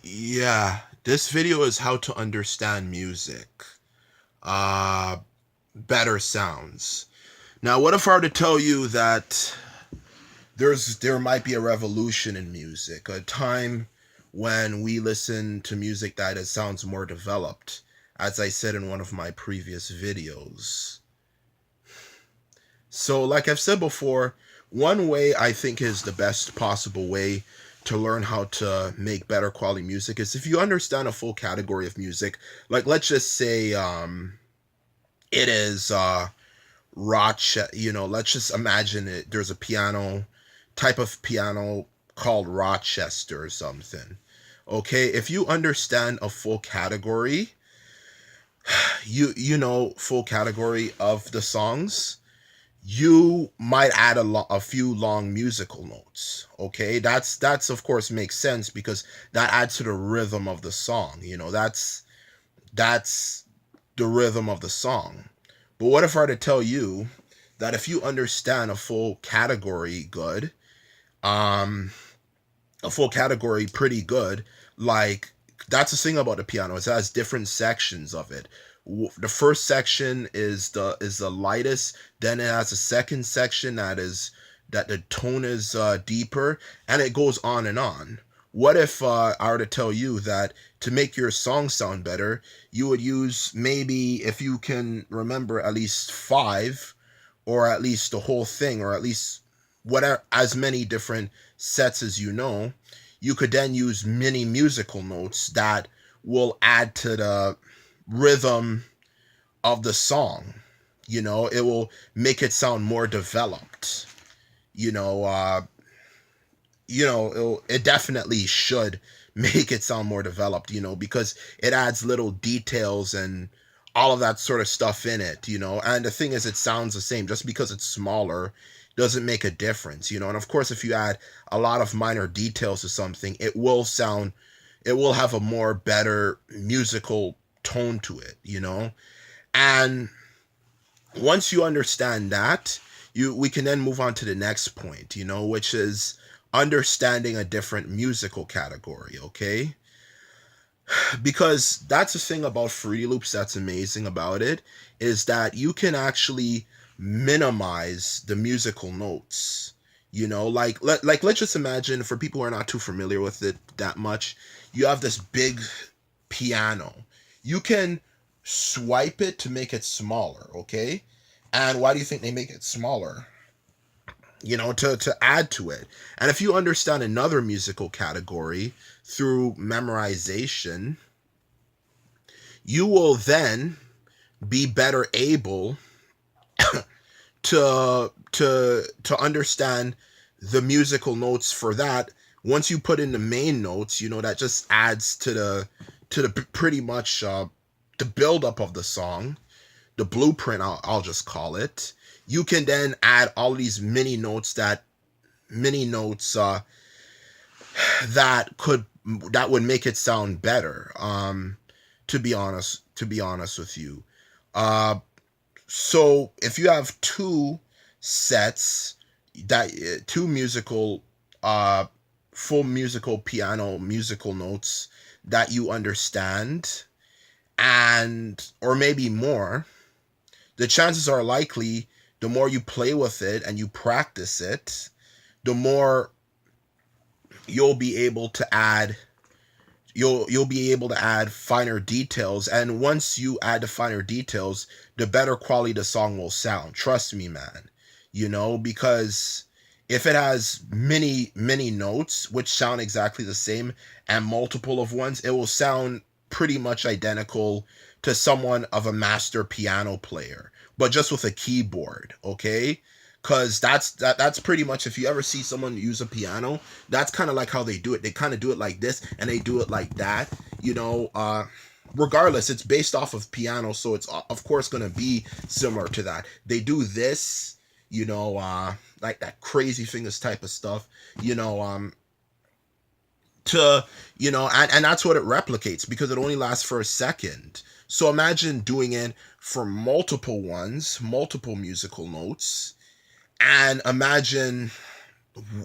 Yeah, this video is how to understand music. Uh, Better sounds. Now, what if I were to tell you that there might be a revolution in music, a time when we listen to music that sounds more developed, as I said in one of my previous videos. So, like I've said before, one way I think is the best possible way to learn how to make better quality music is if you understand a full category of music. Like, let's just say it is Rochester. Let's just imagine it. There's a piano type of piano called Rochester or something. Okay, if you understand a full category, you know full category of the songs, you might add a few long musical notes. Okay, that's of course makes sense because that adds to the rhythm of the song. That's the rhythm of the song. But what if I were to tell you that if you understand um a full category pretty good, like, that's the thing about the piano, it has different sections of it. The first section is the lightest, then it has a second section that the tone is deeper, and it goes on and on. What if I were to tell you that to make your song sound better, you would use, maybe if you can remember, at least five, or at least the whole thing, or at least whatever, as many different sets as you could then use mini musical notes that will add to the rhythm of the song. It will make it sound more developed. You know, uh, it definitely should make it sound more developed, because it adds little details and all of that sort of stuff in it, and the thing is, it sounds the same. Just because it's smaller doesn't make a difference, and of course, if you add a lot of minor details to something, it will have a more better musical tone to it, and once you understand that, we can then move on to the next point, which is understanding a different musical category. Okay, because that's the thing about Fruity Loops that's amazing about it, is that you can actually minimize the musical notes. Like let's just imagine, for people who are not too familiar with it that much, you have this big piano. You can swipe it to make it smaller. Okay, and why do you think they make it smaller? To add to it. And if you understand another musical category through memorization, you will then be better able to understand the musical notes for that. Once you put in the main notes, that just adds to the pretty much the buildup of the song, the blueprint, I'll just call it. You can then add all these mini notes that could that would make it sound better. To be honest with you, uh, so if you have two musical, uh, full musical piano musical notes that you understand, and or maybe more, the chances are likely, the more you play with it and you practice it, the more you'll be able to add you'll be able to add finer details, and once you add the finer details, the better quality the song will sound. Trust me, man. Because if it has many notes which sound exactly the same, and multiple of ones, it will sound pretty much identical to someone of a master piano player, but just with a keyboard. Okay, because that's pretty much, if you ever see someone use a piano, that's kind of like how they do it. They kind of do it like this, and they do it like that. Regardless, it's based off of piano, so it's of course going to be similar to that. They do this, like that crazy fingers type of stuff, you know to and that's what it replicates, because it only lasts for a second. So imagine doing it for multiple musical notes, and imagine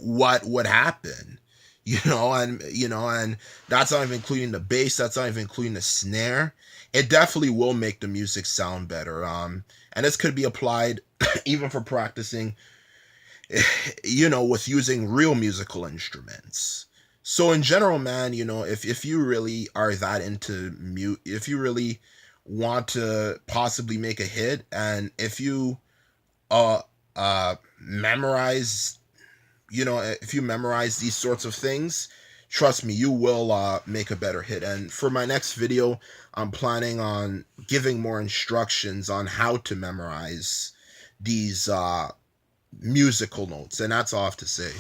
what would happen. and that's not even including the bass, that's not even including the snare. It definitely will make the music sound better. And this could be applied even for practicing, with using real musical instruments. So in general, man, if you really are that into mute, if you really want to possibly make a hit, and if you uh memorize, if you memorize these sorts of things, trust me, you will make a better hit. And for my next video, I'm planning on giving more instructions on how to memorize these musical notes. And that's all I have to say.